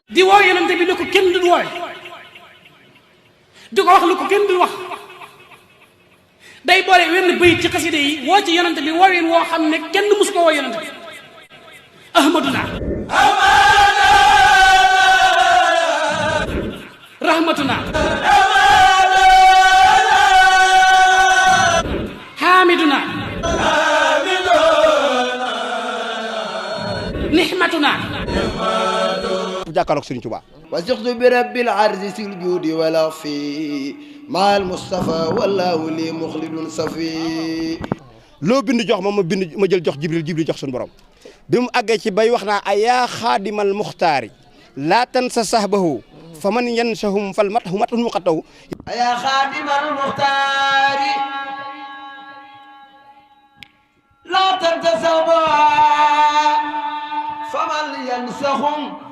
di woo yonente bi lu ko kenn du wooy di ko wax lu ko kenn du wax day boole wenn bayit ci xaside yi woo ci yonente bi woowin woo xam ne kenn musu ko woo yonente bi ahmaduna rahmatuna hamiduna nihmatuna jàkkaarloog Sëriñ Tuubaa وثقت برب العرش في الجود ولا في مع المصطفى والله لي مخلد صفي loo bind jox ma jël jox jibril jox suñu borom bi mu àggee ci bay wax naa ayaa xaadimal muxtaari laa tan sa sahbahu fa man yansahum fal matahu matahum muqattahu يا خادم المختار لا تنتسبوا فمن ينسهم